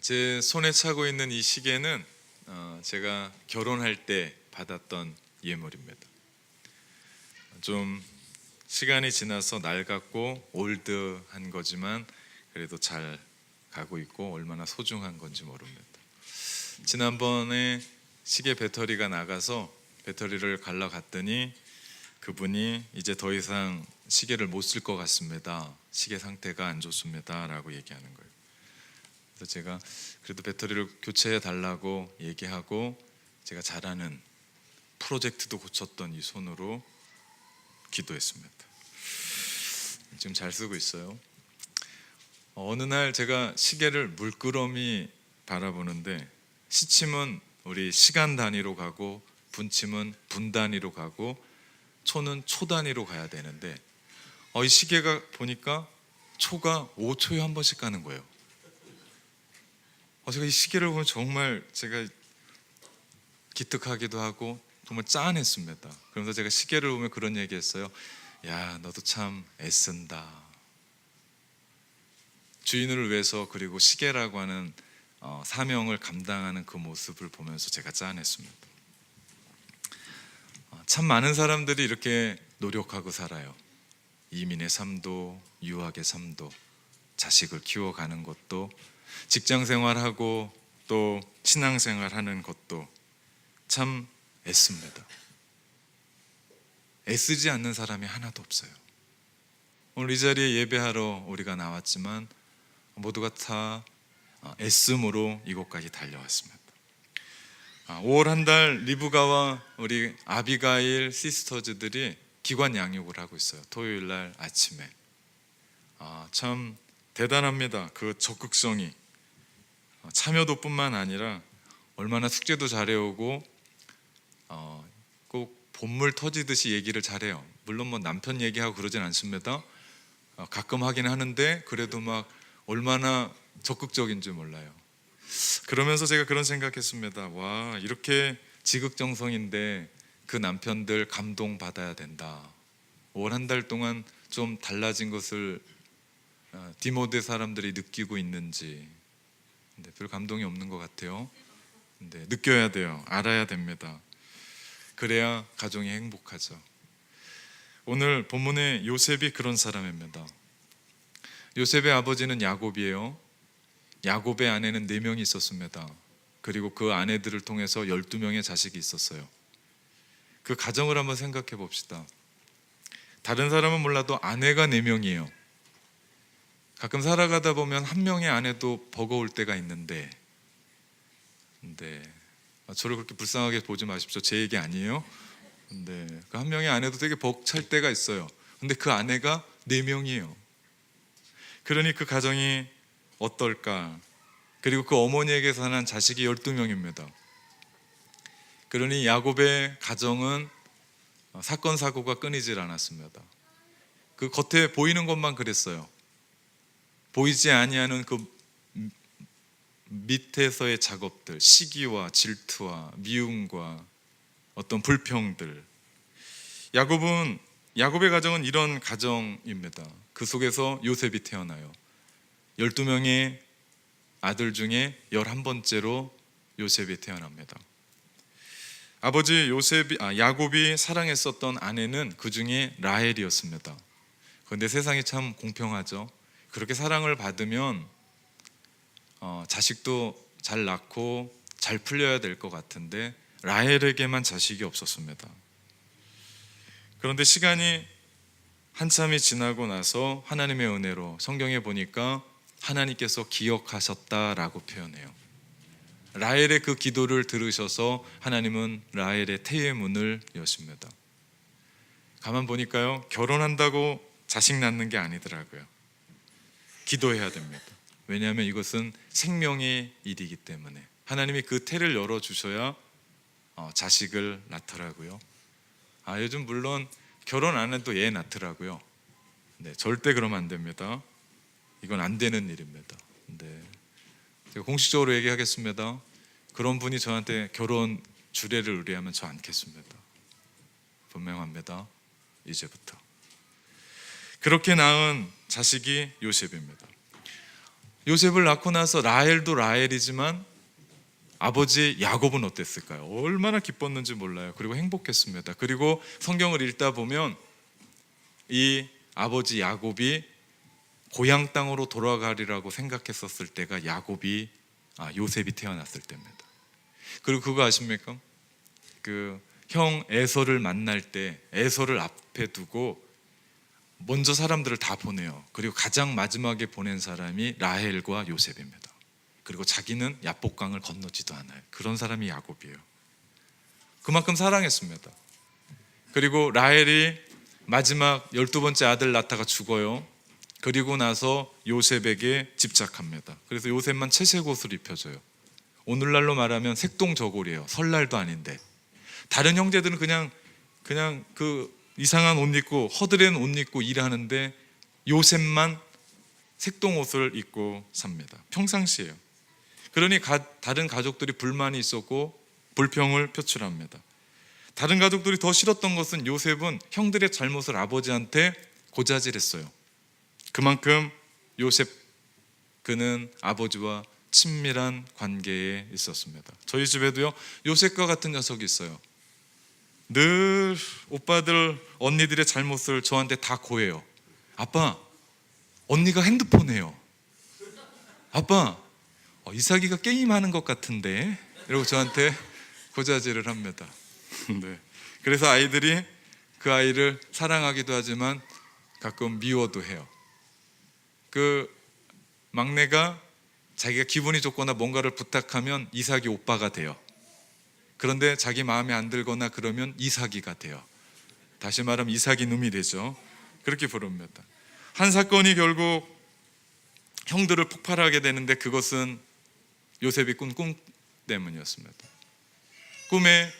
제 손에 차고 있는 이 시계는 제가 결혼할 때 받았던 예물입니다. 좀 시간이 지나서 낡았고 올드한 거지만 그래도 잘 가고 있고 얼마나 소중한 건지 모릅니다. 지난번에 시계 배터리가 나가서 배터리를 갈러 갔더니 그분이 이제 더 이상 시계를 못 쓸 것 같습니다. 시계 상태가 안 좋습니다 라고 얘기하는 거예요. 그래서 제가 그래도 배터리를 교체해 달라고 얘기하고 제가 잘하는 프로젝트도 고쳤던 이 손으로 기도했습니다. 지금 잘 쓰고 있어요. 어느 날 제가 시계를 물끄러미 바라보는데 시침은 우리 시간 단위로 가고 분침은 분 단위로 가고 초는 초 단위로 가야 되는데 이 시계가 보니까 초가 5초에 한 번씩 가는 거예요. 제가 이 시계를 보면 정말 제가 기특하기도 하고 정말 짠했습니다. 그러면서 제가 시계를 보면 그런 얘기했어요. 야, 너도 참 애쓴다. 주인을 위해서 그리고 시계라고 하는 사명을 감당하는 그 모습을 보면서 제가 짠했습니다. 참 많은 사람들이 이렇게 노력하고 살아요. 이민의 삶도 유학의 삶도 자식을 키워가는 것도 직장 생활하고 또 신앙 생활하는 것도 참 애씁니다. 애쓰지 않는 사람이 하나도 없어요. 오늘 이 자리에 예배하러 우리가 나왔지만 모두가 다 애씀으로 이곳까지 달려왔습니다. 5월 한 달 리브가와 우리 아비가일 시스터즈들이 기관 양육을 하고 있어요. 토요일 날 아침에. 참 대단합니다. 그 적극성이. 참여도뿐만 아니라 얼마나 숙제도 잘해오고 꼭 본물 터지듯이 얘기를 잘해요. 물론 뭐 남편 얘기하고 그러진 않습니다. 가끔 하긴 하는데 그래도 막 얼마나 적극적인지 몰라요. 그러면서 제가 그런 생각했습니다. 와, 이렇게 지극정성인데 그 남편들 감동받아야 된다. 5월 한 달 동안 좀 달라진 것을 디모데 사람들이 느끼고 있는지 근데 별 감동이 없는 것 같아요. 근데 느껴야 돼요. 알아야 됩니다. 그래야 가정이 행복하죠. 오늘 본문의 요셉이 그런 사람입니다. 요셉의 아버지는 야곱이에요. 야곱의 아내는 4명이 있었습니다. 그리고 그 아내들을 통해서 12명의 자식이 있었어요. 그 가정을 한번 생각해 봅시다. 다른 사람은 몰라도 아내가 4명이에요. 가끔 살아가다 보면 한 명의 아내도 버거울 때가 있는데 저를 그렇게 불쌍하게 보지 마십시오. 제 얘기 아니에요. 근데 그 한 명의 아내도 되게 벅찰 때가 있어요. 근데 그 아내가 4명이에요. 그러니 그 가정이 어떨까? 그리고 그 어머니에게서 난 자식이 12명입니다. 그러니 야곱의 가정은 사건 사고가 끊이질 않았습니다. 그 겉에 보이는 것만 그랬어요. 보이지 아니하는 그 밑에서의 작업들, 시기와 질투와 미움과 어떤 불평들. 야곱의 가정은 이런 가정입니다. 그 속에서 요셉이 태어나요. 12명의 아들 중에 11번째로 요셉이 태어납니다. 아버지 야곱이 사랑했었던 아내는 그 중에 라헬이었습니다. 그런데 세상이 참 공평하죠. 그렇게 사랑을 받으면 자식도 잘 낳고 잘 풀려야 될 것 같은데 라헬에게만 자식이 없었습니다. 그런데 시간이 한참이 지나고 나서 하나님의 은혜로 성경에 보니까 하나님께서 기억하셨다라고 표현해요. 라헬의 그 기도를 들으셔서 하나님은 라헬의 태의 문을 여십니다. 가만 보니까요, 결혼한다고 자식 낳는 게 아니더라고요. 기도해야 됩니다. 왜냐하면 이것은 생명의 일이기 때문에 하나님이 그 태를 열어주셔야 자식을 낳더라고요. 요즘 물론 결혼 안 해도 애 낳더라고요. 절대 그러면 안 됩니다. 이건 안 되는 일입니다. 제가 공식적으로 얘기하겠습니다. 그런 분이 저한테 결혼 주례를 의뢰하면 저 않겠습니다. 분명합니다. 이제부터. 그렇게 낳은 자식이 요셉입니다. 요셉을 낳고 나서 라헬도 라헬이지만 아버지 야곱은 어땠을까요? 얼마나 기뻤는지 몰라요. 그리고 행복했습니다. 그리고 성경을 읽다 보면 이 아버지 야곱이 고향 땅으로 돌아가리라고 생각했었을 때가 요셉이 태어났을 때입니다. 그리고 그거 아십니까? 그 형 에서를 만날 때 에서를 앞에 두고 먼저 사람들을 다 보내요. 그리고 가장 마지막에 보낸 사람이 라헬과 요셉입니다. 그리고 자기는 야복강을 건너지도 않아요. 그런 사람이 야곱이에요. 그만큼 사랑했습니다. 그리고 라헬이 마지막 12번째 아들 낳다가 죽어요. 그리고 나서 요셉에게 집착합니다. 그래서 요셉만 채색 옷을 입혀줘요. 오늘날로 말하면 색동저고리예요. 설날도 아닌데. 다른 형제들은 그냥 그 이상한 옷 입고 허드렛 옷 입고 일하는데 요셉만 색동옷을 입고 삽니다. 평상시에요. 그러니 다른 가족들이 불만이 있었고 불평을 표출합니다. 다른 가족들이 더 싫었던 것은 요셉은 형들의 잘못을 아버지한테 고자질했어요. 그만큼 요셉 그는 아버지와 친밀한 관계에 있었습니다. 저희 집에도요 요셉과 같은 녀석이 있어요. 늘 오빠들 언니들의 잘못을 저한테 다 고해요. 아빠, 언니가 핸드폰해요. 아빠, 이삭이가 게임하는 것 같은데 이러고 저한테 고자질을 합니다. 네. 그래서 아이들이 그 아이를 사랑하기도 하지만 가끔 미워도 해요. 그 막내가 자기가 기분이 좋거나 뭔가를 부탁하면 이삭이 오빠가 돼요. 그런데 자기 마음에 안 들거나 그러면 이삭이가 돼요. 다시 말하면 이삭이 놈이 되죠. 그렇게 부릅니다. 한 사건이 결국 형들을 폭발하게 되는데 그것은 요셉이 꾼 꿈 때문이었습니다. 꿈에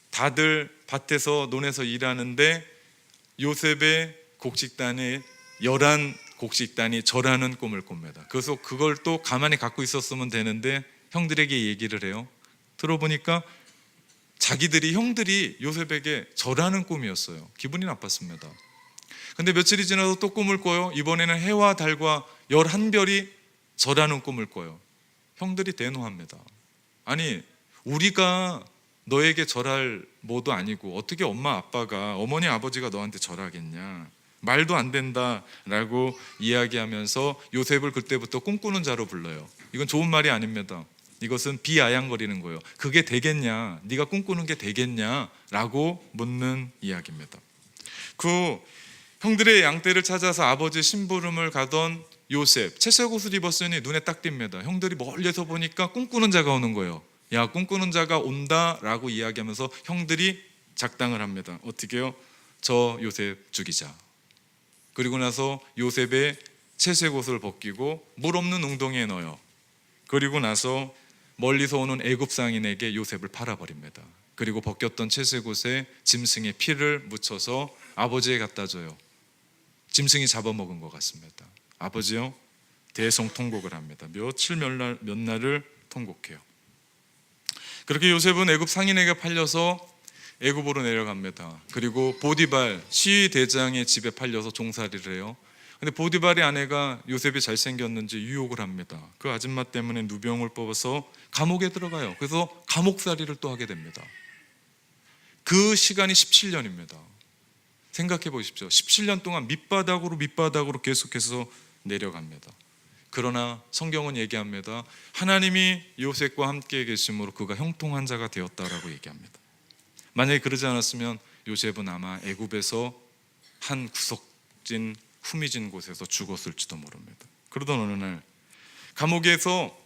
다들 밭에서 논에서 일하는데 요셉의 곡식단에 11곡식단이 절하는 꿈을 꿉니다. 그래서 그걸 또 가만히 갖고 있었으면 되는데 형들에게 얘기를 해요. 들어보니까 자기들이 형들이 요셉에게 절하는 꿈이었어요. 기분이 나빴습니다. 근데 며칠이 지나서 또 꿈을 꿔요. 이번에는 해와 달과 11별이 절하는 꿈을 꿔요. 형들이 대노합니다. 아니 우리가 너에게 절할 뭐도 아니고 어떻게 엄마 아빠가 어머니 아버지가 너한테 절하겠냐, 말도 안 된다라고 이야기하면서 요셉을 그때부터 꿈꾸는 자로 불러요. 이건 좋은 말이 아닙니다. 이것은 비아양거리는 거예요. 그게 되겠냐, 네가 꿈꾸는 게 되겠냐라고 묻는 이야기입니다. 그 형들의 양떼를 찾아서 아버지 심부름을 가던 요셉, 채색 옷을 입었으니 눈에 딱 띕니다. 형들이 멀리서 보니까 꿈꾸는 자가 오는 거예요. 야, 꿈꾸는 자가 온다라고 이야기하면서 형들이 작당을 합니다. 어떻게 해요? 저 요셉 죽이자. 그리고 나서 요셉의 채색 옷을 벗기고 물 없는 웅덩이에 넣어요. 그리고 나서 멀리서 오는 애굽 상인에게 요셉을 팔아버립니다. 그리고 벗겼던 채색 옷에 짐승의 피를 묻혀서 아버지에 갖다 줘요. 짐승이 잡아먹은 것 같습니다. 아버지요, 대성통곡을 합니다. 며칠 몇 날을 통곡해요. 그렇게 요셉은 애굽 상인에게 팔려서 애굽으로 내려갑니다. 그리고 보디발 시위 대장의 집에 팔려서 종살이를 해요. 근데 보디발의 아내가 요셉이 잘생겼는지 유혹을 합니다. 그 아줌마 때문에 누병을 뽑아서 감옥에 들어가요. 그래서 감옥살이를 또 하게 됩니다. 그 시간이 17년입니다. 생각해 보십시오. 17년 동안 밑바닥으로 계속해서 내려갑니다. 그러나 성경은 얘기합니다. 하나님이 요셉과 함께 계심으로 그가 형통한 자가 되었다라고 얘기합니다. 만약에 그러지 않았으면 요셉은 아마 애굽에서 한 구석진 후미진 곳에서 죽었을지도 모릅니다. 그러던 어느 날 감옥에서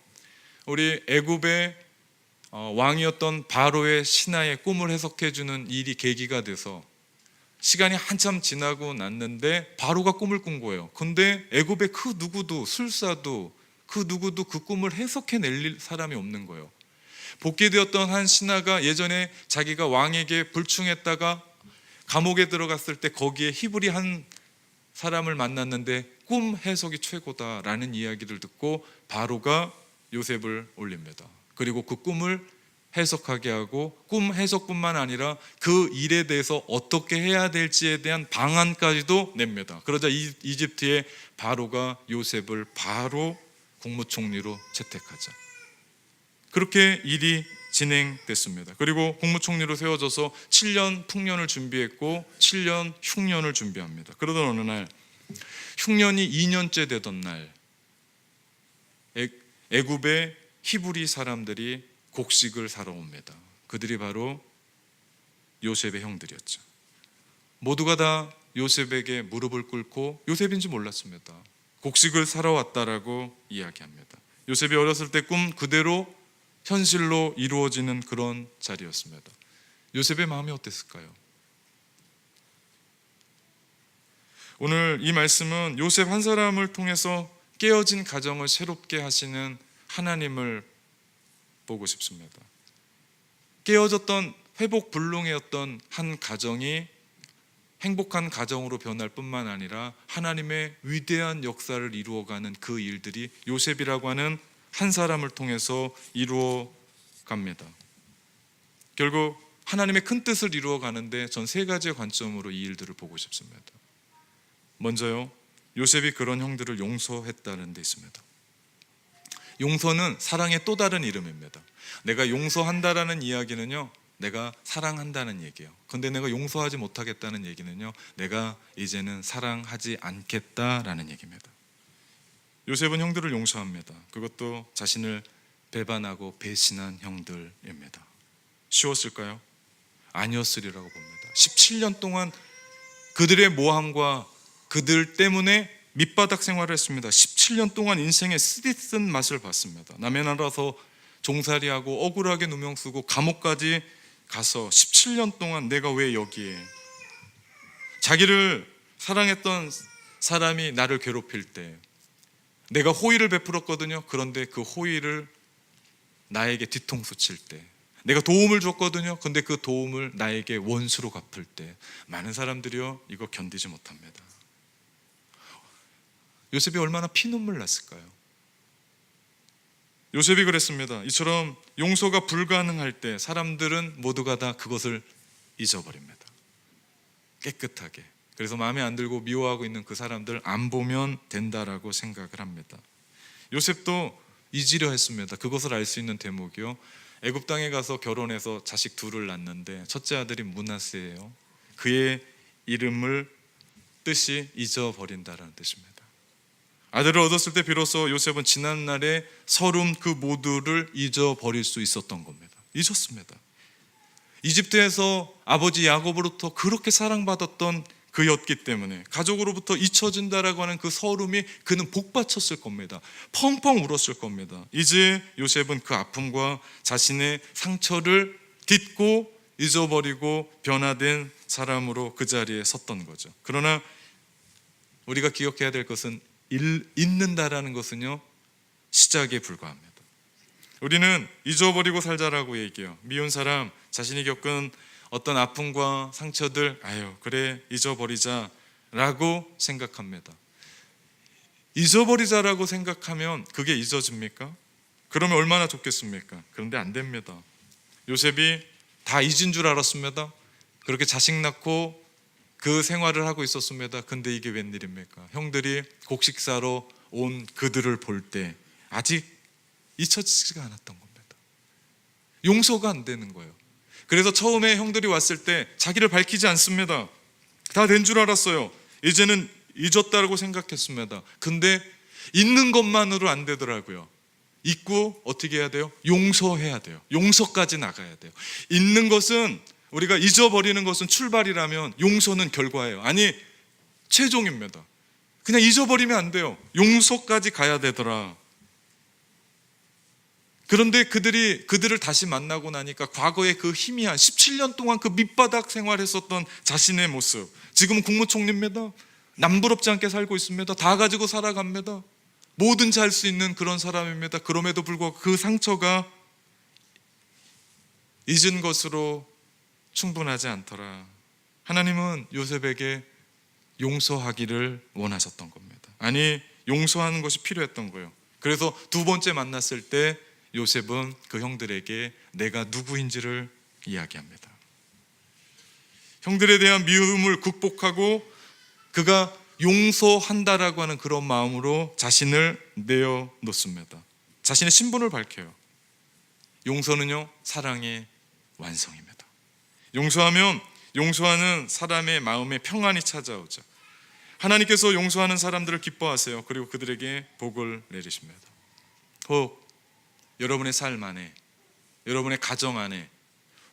우리 애굽의 왕이었던 바로의 신하의 꿈을 해석해주는 일이 계기가 돼서 시간이 한참 지나고 났는데 바로가 꿈을 꾼 거예요. 근데 애굽의 그 누구도 술사도 그 누구도 그 꿈을 해석해낼 사람이 없는 거예요. 복귀되었던 한 신하가 예전에 자기가 왕에게 불충했다가 감옥에 들어갔을 때 거기에 히브리 한 사람을 만났는데 꿈 해석이 최고다라는 이야기를 듣고 바로가 요셉을 올립니다. 그리고 그 꿈을 해석하게 하고 꿈 해석뿐만 아니라 그 일에 대해서 어떻게 해야 될지에 대한 방안까지도 냅니다. 그러자 이집트의 바로가 요셉을 바로 국무총리로 채택하자. 그렇게 일이 진행됐습니다. 그리고 국무총리로 세워져서 7년 풍년을 준비했고 7년 흉년을 준비합니다. 그러던 어느 날 흉년이 2년째 되던 날 애굽의 히브리 사람들이 곡식을 사러 옵니다. 그들이 바로 요셉의 형들이었죠. 모두가 다 요셉에게 무릎을 꿇고 요셉인지 몰랐습니다. 곡식을 사러 왔다라고 이야기합니다. 요셉이 어렸을 때 꿈 그대로 현실로 이루어지는 그런 자리였습니다. 요셉의 마음이 어땠을까요? 오늘 이 말씀은 요셉 한 사람을 통해서 깨어진 가정을 새롭게 하시는 하나님을 보고 싶습니다. 깨어졌던 회복 불능이었던 한 가정이 행복한 가정으로 변할 뿐만 아니라 하나님의 위대한 역사를 이루어가는 그 일들이 요셉이라고 하는 한 사람을 통해서 이루어갑니다. 결국 하나님의 큰 뜻을 이루어가는데 전 세 가지의 관점으로 이 일들을 보고 싶습니다. 먼저요, 요셉이 그런 형들을 용서했다는 데 있습니다. 용서는 사랑의 또 다른 이름입니다. 내가 용서한다라는 이야기는요, 내가 사랑한다는 얘기예요. 근데 내가 용서하지 못하겠다는 얘기는요, 내가 이제는 사랑하지 않겠다라는 얘기입니다. 요셉은 형들을 용서합니다. 그것도 자신을 배반하고 배신한 형들입니다. 쉬웠을까요? 아니었으리라고 봅니다. 17년 동안 그들의 모함과 그들 때문에 밑바닥 생활을 했습니다. 17년 동안 인생의 쓰디쓴 맛을 봤습니다. 남의 나라서 종살이하고 억울하게 누명 쓰고 감옥까지 가서 17년 동안 내가 왜 여기에, 자기를 사랑했던 사람이 나를 괴롭힐 때 내가 호의를 베풀었거든요. 그런데 그 호의를 나에게 뒤통수 칠 때, 내가 도움을 줬거든요. 근데 그 도움을 나에게 원수로 갚을 때 많은 사람들이요, 이거 견디지 못합니다. 요셉이 얼마나 피눈물 났을까요? 요셉이 그랬습니다. 이처럼 용서가 불가능할 때 사람들은 모두가 다 그것을 잊어버립니다. 깨끗하게. 그래서 마음에 안 들고 미워하고 있는 그 사람들 안 보면 된다라고 생각을 합니다. 요셉도 잊으려 했습니다. 그것을 알 수 있는 대목이요, 애굽 땅에 가서 결혼해서 자식 둘을 낳는데 첫째 아들이 므낫세예요. 그의 이름을 뜻이 잊어버린다라는 뜻입니다. 아들을 얻었을 때 비로소 요셉은 지난날의 서름 그 모두를 잊어버릴 수 있었던 겁니다. 잊었습니다. 이집트에서 아버지 야곱으로부터 그렇게 사랑받았던 그였기 때문에 가족으로부터 잊혀진다라고 하는 그 서름이 그는 복받쳤을 겁니다. 펑펑 울었을 겁니다. 이제 요셉은 그 아픔과 자신의 상처를 딛고 잊어버리고 변화된 사람으로 그 자리에 섰던 거죠. 그러나 우리가 기억해야 될 것은 잊는다라는 것은요, 시작에 불과합니다. 우리는 잊어버리고 살자라고 얘기해요. 미운 사람, 자신이 겪은 어떤 아픔과 상처들, 그래 잊어버리자라고 생각합니다. 잊어버리자라고 생각하면 그게 잊어집니까? 그러면 얼마나 좋겠습니까? 그런데 안 됩니다. 요셉이 다 잊은 줄 알았습니다. 그렇게 자식 낳고 그 생활을 하고 있었습니다. 근데 이게 웬일입니까? 형들이 곡식 사러 온 그들을 볼 때 아직 잊혀지지가 않았던 겁니다. 용서가 안 되는 거예요. 그래서 처음에 형들이 왔을 때 자기를 밝히지 않습니다. 다 된 줄 알았어요. 이제는 잊었다고 생각했습니다. 근데 잊는 것만으로 안 되더라고요. 잊고 어떻게 해야 돼요? 용서해야 돼요. 용서까지 나가야 돼요. 잊는 것은, 우리가 잊어버리는 것은 출발이라면 용서는 결과예요. 아니, 최종입니다. 그냥 잊어버리면 안 돼요. 용서까지 가야 되더라. 그런데 그들을 다시 만나고 나니까 과거의 그 희미한 17년 동안 그 밑바닥 생활했었던 자신의 모습, 지금은 국무총리입니다. 남부럽지 않게 살고 있습니다. 다 가지고 살아갑니다. 뭐든지 할 수 있는 그런 사람입니다. 그럼에도 불구하고 그 상처가 잊은 것으로 충분하지 않더라. 하나님은 요셉에게 용서하기를 원하셨던 겁니다. 아니, 용서하는 것이 필요했던 거예요. 그래서 두 번째 만났을 때 요셉은 그 형들에게 내가 누구인지를 이야기합니다. 형들에 대한 미움을 극복하고 그가 용서한다라고 하는 그런 마음으로 자신을 내어놓습니다. 자신의 신분을 밝혀요. 용서는요, 사랑의 완성입니다. 용서하면 용서하는 사람의 마음에 평안이 찾아오죠. 하나님께서 용서하는 사람들을 기뻐하세요. 그리고 그들에게 복을 내리십니다. 혹 여러분의 삶 안에, 여러분의 가정 안에,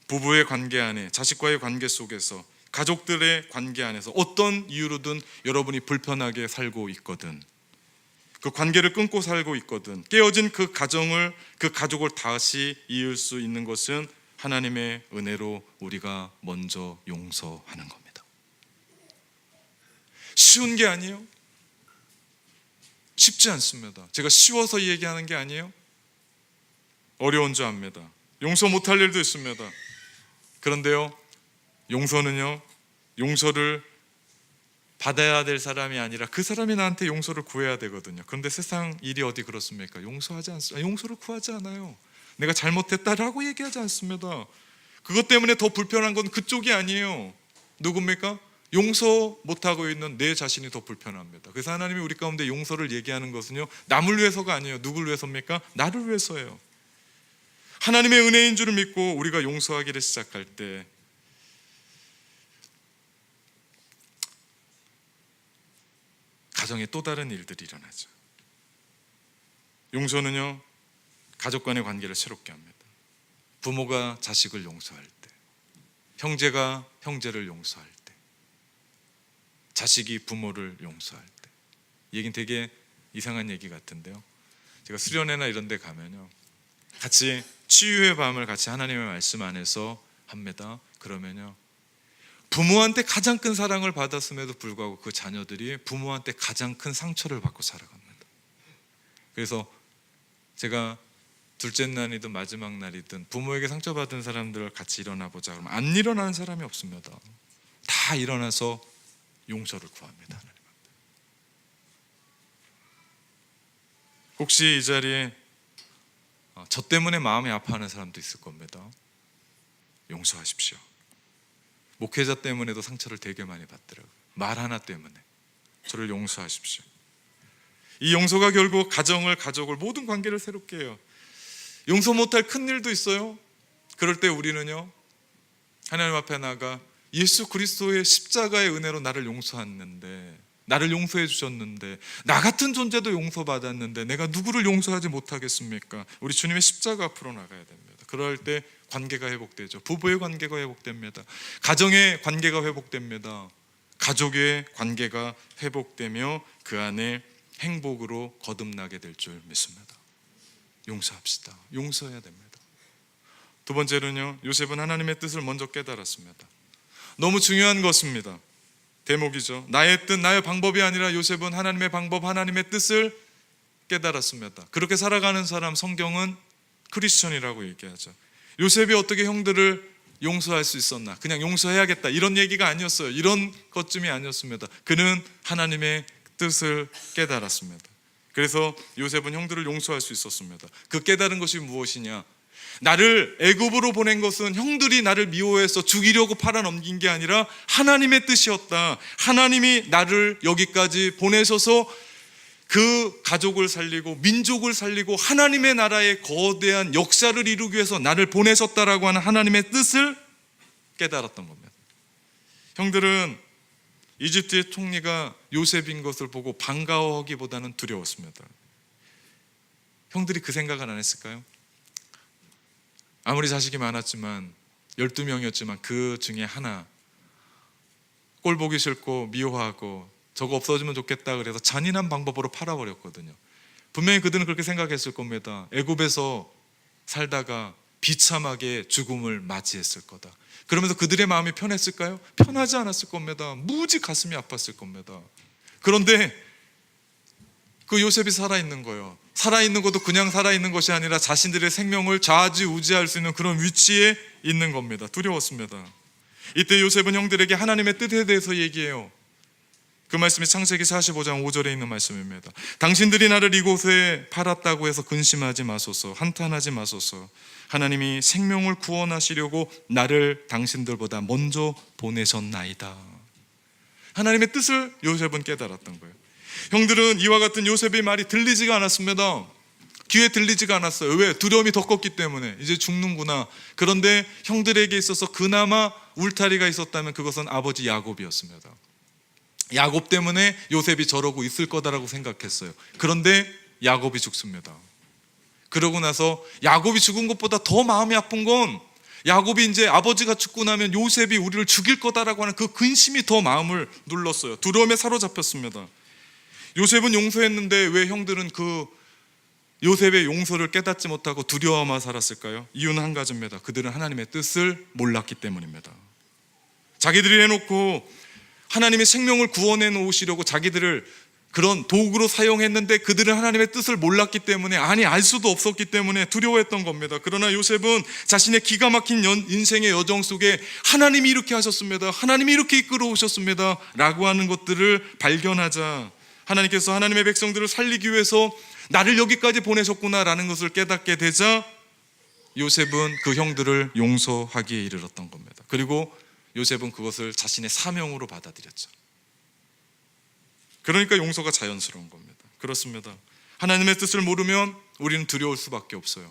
부부의 관계 안에, 자식과의 관계 속에서, 가족들의 관계 안에서 어떤 이유로든 여러분이 불편하게 살고 있거든, 그 관계를 끊고 살고 있거든, 깨어진 그 가정을, 그 가족을 다시 이을 수 있는 것은 하나님의 은혜로 우리가 먼저 용서하는 겁니다. 쉬운 게 아니에요. 쉽지 않습니다. 제가 쉬워서 얘기하는 게 아니에요. 어려운 줄 압니다. 용서 못할 일도 있습니다. 그런데요, 용서는요, 용서를 받아야 될 사람이 아니라 그 사람이 나한테 용서를 구해야 되거든요. 그런데 세상 일이 어디 그렇습니까? 용서하지 않습니다. 용서를 구하지 않아요. 내가 잘못했다라고 얘기하지 않습니다. 그것 때문에 더 불편한 건 그쪽이 아니에요. 누굽니까? 용서 못하고 있는 내 자신이 더 불편합니다. 그래서 하나님이 우리 가운데 용서를 얘기하는 것은요, 남을 위해서가 아니에요. 누굴 위해서입니까? 나를 위해서예요. 하나님의 은혜인 줄을 믿고 우리가 용서하기를 시작할 때 가정에 또 다른 일들이 일어나죠. 용서는요, 가족 간의 관계를 새롭게 합니다. 부모가 자식을 용서할 때, 형제가 형제를 용서할 때, 자식이 부모를 용서할 때. 이 얘기는 되게 이상한 얘기 같은데요, 제가 수련회나 이런 데 가면요, 같이 치유의 밤을 같이 하나님의 말씀 안에서 합니다. 그러면요, 부모한테 가장 큰 사랑을 받았음에도 불구하고 그 자녀들이 부모한테 가장 큰 상처를 받고 살아갑니다. 그래서 제가 둘째 날이든 마지막 날이든 부모에게 상처받은 사람들을 같이 일어나 보자 그러면 안 일어나는 사람이 없습니다. 다 일어나서 용서를 구합니다. 하나님. 혹시 이 자리에 저 때문에 마음이 아파하는 사람도 있을 겁니다. 용서하십시오. 목회자 때문에도 상처를 되게 많이 받더라고요. 말 하나 때문에. 저를 용서하십시오. 이 용서가 결국 가정을, 가족을, 모든 관계를 새롭게 해요. 용서 못할 큰 일도 있어요. 그럴 때 우리는요, 하나님 앞에 나가 예수 그리스도의 십자가의 은혜로 나를 용서했는데, 나를 용서해 주셨는데, 나 같은 존재도 용서받았는데 내가 누구를 용서하지 못하겠습니까? 우리 주님의 십자가 앞으로 나가야 됩니다. 그럴 때 관계가 회복되죠. 부부의 관계가 회복됩니다. 가정의 관계가 회복됩니다. 가족의 관계가 회복되며 그 안에 행복으로 거듭나게 될 줄 믿습니다. 용서합시다. 용서해야 됩니다. 두 번째로는요, 요셉은 하나님의 뜻을 먼저 깨달았습니다. 너무 중요한 것입니다. 대목이죠. 나의 뜻, 나의 방법이 아니라 요셉은 하나님의 방법, 하나님의 뜻을 깨달았습니다. 그렇게 살아가는 사람, 성경은 크리스천이라고 얘기하죠. 요셉이 어떻게 형들을 용서할 수 있었나? 그냥 용서해야겠다 이런 얘기가 아니었어요. 이런 것쯤이 아니었습니다. 그는 하나님의 뜻을 깨달았습니다. 그래서 요셉은 형들을 용서할 수 있었습니다. 그 깨달은 것이 무엇이냐? 나를 애굽으로 보낸 것은 형들이 나를 미워해서 죽이려고 팔아넘긴 게 아니라 하나님의 뜻이었다. 하나님이 나를 여기까지 보내셔서 그 가족을 살리고 민족을 살리고 하나님의 나라의 거대한 역사를 이루기 위해서 나를 보내셨다라고 하는 하나님의 뜻을 깨달았던 겁니다. 형들은 이집트의 총리가 요셉인 것을 보고 반가워하기보다는 두려웠습니다. 형들이 그 생각을 안 했을까요? 아무리 자식이 많았지만 12명이었지만 그 중에 하나 꼴 보기 싫고 미워하고 저거 없어지면 좋겠다 그래서 잔인한 방법으로 팔아버렸거든요. 분명히 그들은 그렇게 생각했을 겁니다. 애굽에서 살다가 비참하게 죽음을 맞이했을 거다. 그러면서 그들의 마음이 편했을까요? 편하지 않았을 겁니다. 무지 가슴이 아팠을 겁니다. 그런데 그 요셉이 살아있는 거예요. 살아있는 것도 그냥 살아있는 것이 아니라 자신들의 생명을 좌지우지할 수 있는 그런 위치에 있는 겁니다. 두려웠습니다. 이때 요셉은 형들에게 하나님의 뜻에 대해서 얘기해요. 그 말씀이 창세기 45장 5절에 있는 말씀입니다. 당신들이 나를 이곳에 팔았다고 해서 근심하지 마소서, 한탄하지 마소서. 하나님이 생명을 구원하시려고 나를 당신들보다 먼저 보내셨나이다. 하나님의 뜻을 요셉은 깨달았던 거예요. 형들은 이와 같은 요셉의 말이 들리지가 않았습니다. 귀에 들리지가 않았어요. 왜? 두려움이 더 컸기 때문에. 이제 죽는구나. 그런데 형들에게 있어서 그나마 울타리가 있었다면 그것은 아버지 야곱이었습니다. 야곱 때문에 요셉이 저러고 있을 거다라고 생각했어요. 그런데 야곱이 죽습니다. 그러고 나서 야곱이 죽은 것보다 더 마음이 아픈 건 야곱이 이제 아버지가 죽고 나면 요셉이 우리를 죽일 거다라고 하는 그 근심이 더 마음을 눌렀어요. 두려움에 사로잡혔습니다. 요셉은 용서했는데 왜 형들은 그 요셉의 용서를 깨닫지 못하고 두려워만 살았을까요? 이유는 한 가지입니다. 그들은 하나님의 뜻을 몰랐기 때문입니다. 자기들이 해놓고 하나님의 생명을 구원해 놓으시려고 자기들을 그런 도구로 사용했는데 그들은 하나님의 뜻을 몰랐기 때문에, 아니 알 수도 없었기 때문에 두려워했던 겁니다. 그러나 요셉은 자신의 기가 막힌 인생의 여정 속에 하나님이 이렇게 하셨습니다, 하나님이 이렇게 이끌어 오셨습니다 라고 하는 것들을 발견하자 하나님께서 하나님의 백성들을 살리기 위해서 나를 여기까지 보내셨구나 라는 것을 깨닫게 되자 요셉은 그 형들을 용서하기에 이르렀던 겁니다. 그리고 요셉은 그것을 자신의 사명으로 받아들였죠. 그러니까 용서가 자연스러운 겁니다. 그렇습니다. 하나님의 뜻을 모르면 우리는 두려울 수밖에 없어요.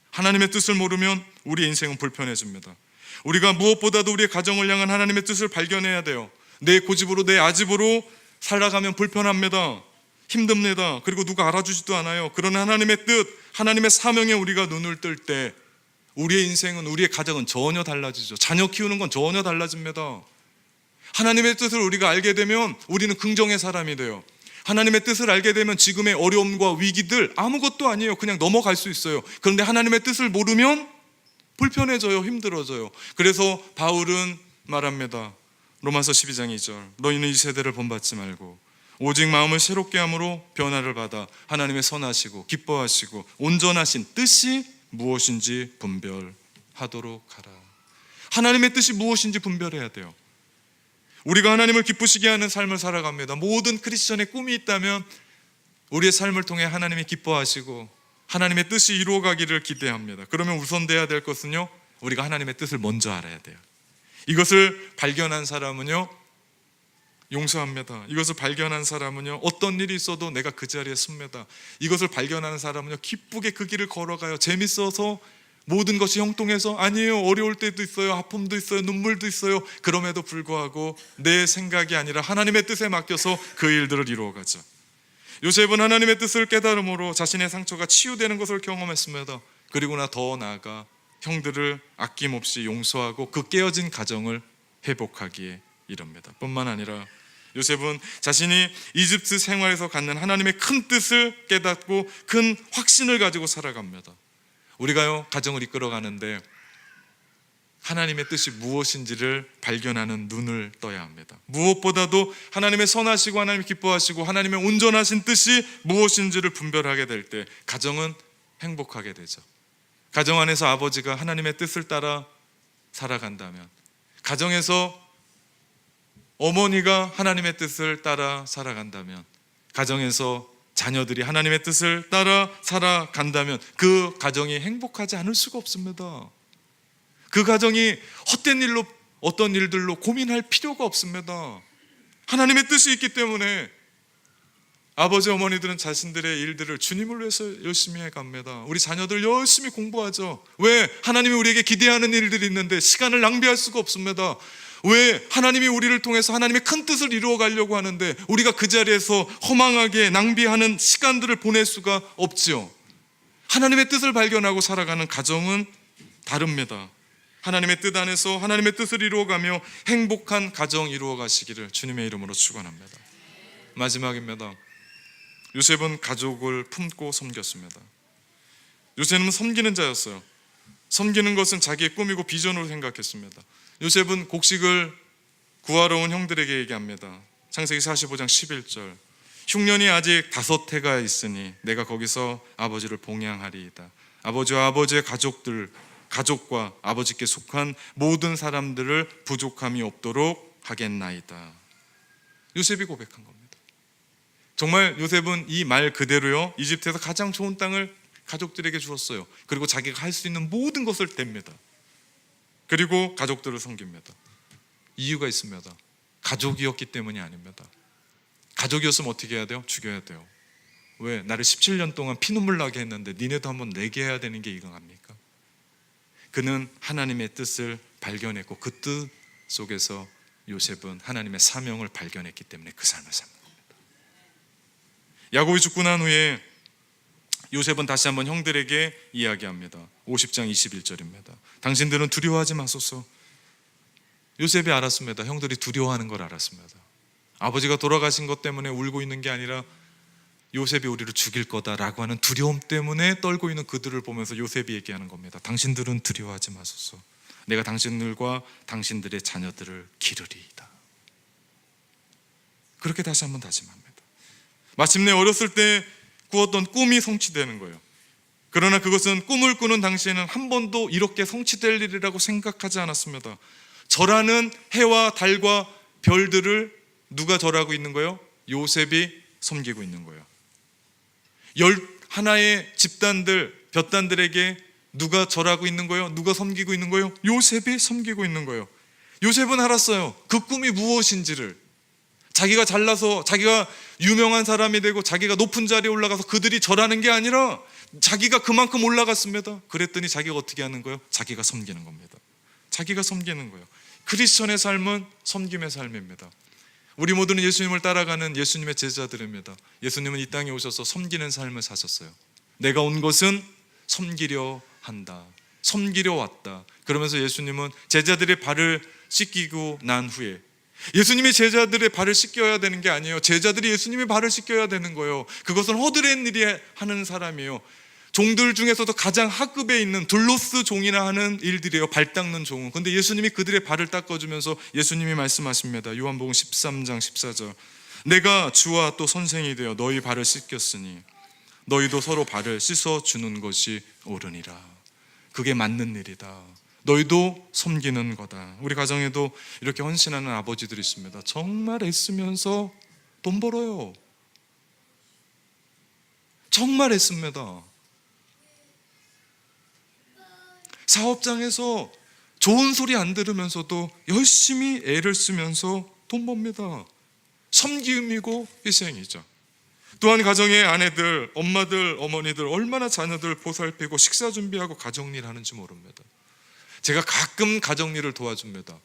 하나님의 뜻을 모르면 우리 인생은 불편해집니다. 우리가 무엇보다도 우리의 가정을 향한 하나님의 뜻을 발견해야 돼요. 내 고집으로 내 아집으로 살아가면 불편합니다. 힘듭니다. 그리고 누가 알아주지도 않아요. 그러나 하나님의 뜻, 하나님의 사명에 우리가 눈을 뜰 때 우리의 인생은, 우리의 가정은 전혀 달라지죠. 자녀 키우는 건 전혀 달라집니다. 하나님의 뜻을 우리가 알게 되면 우리는 긍정의 사람이 돼요. 하나님의 뜻을 알게 되면 지금의 어려움과 위기들 아무것도 아니에요. 그냥 넘어갈 수 있어요. 그런데 하나님의 뜻을 모르면 불편해져요. 힘들어져요. 그래서 바울은 말합니다. 로마서 12장 2절, 너희는 이 세대를 본받지 말고 오직 마음을 새롭게 함으로 변화를 받아 하나님의 선하시고 기뻐하시고 온전하신 뜻이 무엇인지 분별하도록 하라. 하나님의 뜻이 무엇인지 분별해야 돼요. 우리가 하나님을 기쁘시게 하는 삶을 살아갑니다. 모든 크리스천의 꿈이 있다면 우리의 삶을 통해 하나님이 기뻐하시고 하나님의 뜻이 이루어가기를 기대합니다. 그러면 우선돼야 될 것은요, 우리가 하나님의 뜻을 먼저 알아야 돼요. 이것을 발견한 사람은요 용서합니다. 이것을 발견한 사람은요 어떤 일이 있어도 내가 그 자리에 섭니다. 이것을 발견하는 사람은요 기쁘게 그 길을 걸어가요. 재밌어서 모든 것이 형통해서 아니에요. 어려울 때도 있어요. 아픔도 있어요. 눈물도 있어요. 그럼에도 불구하고 내 생각이 아니라 하나님의 뜻에 맡겨서 그 일들을 이루어가죠. 요셉은 하나님의 뜻을 깨달음으로 자신의 상처가 치유되는 것을 경험했습니다. 그리고 더 나아가 형들을 아낌없이 용서하고 그 깨어진 가정을 회복하기에 이릅니다. 뿐만 아니라 요셉은 자신이 이집트 생활에서 갖는 하나님의 큰 뜻을 깨닫고 큰 확신을 가지고 살아갑니다. 우리가요 가정을 이끌어가는데 하나님의 뜻이 무엇인지를 발견하는 눈을 떠야 합니다. 무엇보다도 하나님의 선하시고 하나님이 기뻐하시고 하나님의 온전하신 뜻이 무엇인지를 분별하게 될 때 가정은 행복하게 되죠. 가정 안에서 아버지가 하나님의 뜻을 따라 살아간다면, 가정에서 어머니가 하나님의 뜻을 따라 살아간다면, 가정에서 자녀들이 하나님의 뜻을 따라 살아간다면 그 가정이 행복하지 않을 수가 없습니다. 그 가정이 헛된 일로, 어떤 일들로 고민할 필요가 없습니다. 하나님의 뜻이 있기 때문에 아버지 어머니들은 자신들의 일들을 주님을 위해서 열심히 해갑니다. 우리 자녀들 열심히 공부하죠. 왜? 하나님이 우리에게 기대하는 일들이 있는데 시간을 낭비할 수가 없습니다. 왜? 하나님이 우리를 통해서 하나님의 큰 뜻을 이루어 가려고 하는데 우리가 그 자리에서 허망하게 낭비하는 시간들을 보낼 수가 없지요. 하나님의 뜻을 발견하고 살아가는 가정은 다릅니다. 하나님의 뜻 안에서 하나님의 뜻을 이루어가며 행복한 가정 이루어 가시기를 주님의 이름으로 축원합니다. 마지막입니다. 요셉은 가족을 품고 섬겼습니다. 요셉은 섬기는 자였어요. 섬기는 것은 자기의 꿈이고 비전으로 생각했습니다. 요셉은 곡식을 구하러 온 형들에게 얘기합니다. 창세기 45장 11절, 흉년이 아직 5해가 있으니 내가 거기서 아버지를 봉양하리이다. 아버지와 아버지의 가족과 아버지께 속한 모든 사람들을 부족함이 없도록 하겠나이다. 요셉이 고백한 겁니다. 정말 요셉은 이 말 그대로요 이집트에서 가장 좋은 땅을 가족들에게 주었어요. 그리고 자기가 할 수 있는 모든 것을 댑니다. 그리고 가족들을 섬깁니다. 이유가 있습니다. 가족이었기 때문이 아닙니다. 가족이었으면 어떻게 해야 돼요? 죽여야 돼요. 왜? 나를 17년 동안 피눈물 나게 했는데 니네도 한번 내게 해야 되는 게 이강합니까? 그는 하나님의 뜻을 발견했고 그 뜻 속에서 요셉은 하나님의 사명을 발견했기 때문에 그 삶을 삽니다. 야곱이 죽고 난 후에 요셉은 다시 한번 형들에게 이야기합니다. 50장 21절입니다. 당신들은 두려워하지 마소서. 요셉이 알았습니다. 형들이 두려워하는 걸 알았습니다. 아버지가 돌아가신 것 때문에 울고 있는 게 아니라 요셉이 우리를 죽일 거다라고 하는 두려움 때문에 떨고 있는 그들을 보면서 요셉이 얘기하는 겁니다. 당신들은 두려워하지 마소서. 내가 당신들과 당신들의 자녀들을 기르리이다. 그렇게 다시 한번 다짐합니다. 마침내 어렸을 때 꾸었던 꿈이 성취되는 거예요. 그러나 그것은 꿈을 꾸는 당시에는 한 번도 이렇게 성취될 일이라고 생각하지 않았습니다. 절하는 해와 달과 별들을 누가 절하고 있는 거예요? 요셉이 섬기고 있는 거예요. 11의 집단들, 볕단들에게 누가 절하고 있는 거예요? 누가 섬기고 있는 거예요? 요셉이 섬기고 있는 거예요. 요셉은 알았어요. 그 꿈이 무엇인지를. 자기가 잘나서 자기가 유명한 사람이 되고 자기가 높은 자리에 올라가서 그들이 절하는 게 아니라 자기가 그만큼 올라갔습니다. 그랬더니 자기가 어떻게 하는 거예요? 자기가 섬기는 겁니다. 자기가 섬기는 거예요. 크리스천의 삶은 섬김의 삶입니다. 우리 모두는 예수님을 따라가는 예수님의 제자들입니다. 예수님은 이 땅에 오셔서 섬기는 삶을 사셨어요. 내가 온 것은 섬기려 한다. 섬기려 왔다. 그러면서 예수님은 제자들의 발을 씻기고 난 후에 예수님이 제자들의 발을 씻겨야 되는 게 아니에요. 제자들이 예수님의 발을 씻겨야 되는 거예요. 그것은 허드렛 일이 하는 사람이에요. 종들 중에서도 가장 하급에 있는 둘로스 종이나 하는 일들이에요. 발 닦는 종은. 근데 예수님이 그들의 발을 닦아주면서 예수님이 말씀하십니다. 요한복음 13장 14절. 내가 주와 또 선생이 되어 너희 발을 씻겼으니 너희도 서로 발을 씻어주는 것이 옳으니라. 그게 맞는 일이다. 너희도 섬기는 거다. 우리 가정에도 이렇게 헌신하는 아버지들이 있습니다. 정말 애쓰면서 돈 벌어요. 정말 애씁니다. 사업장에서 좋은 소리 안 들으면서도 열심히 애를 쓰면서 돈 법니다. 섬김이고 희생이죠. 또한 가정의 아내들, 엄마들, 어머니들 얼마나 자녀들 보살피고 식사 준비하고 가정일 하는지 모릅니다. 제가 가끔 가정일을 도와줍니다.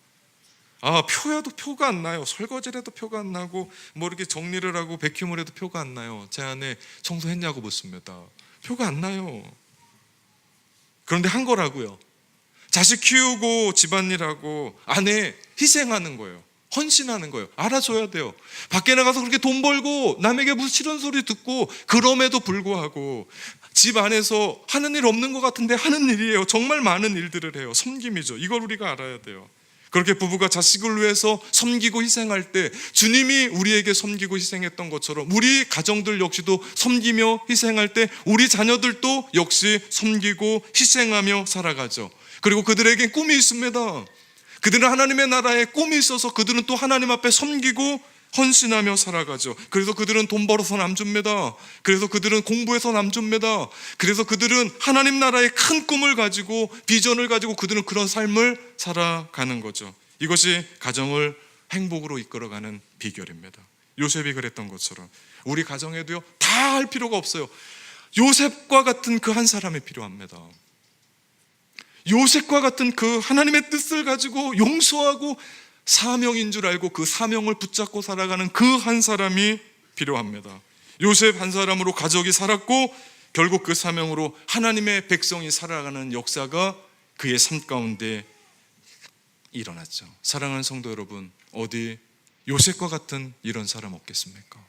표야도 표가 안 나요. 설거지를 해도 표가 안 나고 뭐 이렇게 정리를 하고 백큐을 해도 표가 안 나요. 제 아내 청소했냐고 묻습니다. 표가 안 나요. 그런데 한 거라고요. 자식 키우고 집안일하고 아내 희생하는 거예요. 헌신하는 거예요. 알아줘야 돼요. 밖에 나가서 그렇게 돈 벌고 남에게 무슨 싫은 소리 듣고 그럼에도 불구하고 집 안에서 하는 일 없는 것 같은데 하는 일이에요. 정말 많은 일들을 해요. 섬김이죠. 이걸 우리가 알아야 돼요. 그렇게 부부가 자식을 위해서 섬기고 희생할 때 주님이 우리에게 섬기고 희생했던 것처럼 우리 가정들 역시도 섬기며 희생할 때 우리 자녀들도 역시 섬기고 희생하며 살아가죠. 그리고 그들에게 꿈이 있습니다. 그들은 하나님의 나라에 꿈이 있어서 그들은 또 하나님 앞에 섬기고 헌신하며 살아가죠. 그래서 그들은 돈 벌어서 남줍니다. 그래서 그들은 공부해서 남줍니다. 그래서 그들은 하나님 나라의 큰 꿈을 가지고 비전을 가지고 그들은 그런 삶을 살아가는 거죠. 이것이 가정을 행복으로 이끌어가는 비결입니다. 요셉이 그랬던 것처럼 우리 가정에도요 다 할 필요가 없어요. 요셉과 같은 그 한 사람이 필요합니다. 요셉과 같은 그 하나님의 뜻을 가지고 용서하고 사명인 줄 알고 그 사명을 붙잡고 살아가는 그 한 사람이 필요합니다. 요셉 한 사람으로 가족이 살았고 결국 그 사명으로 하나님의 백성이 살아가는 역사가 그의 삶 가운데 일어났죠. 사랑하는 성도 여러분, 어디 요셉과 같은 이런 사람 없겠습니까?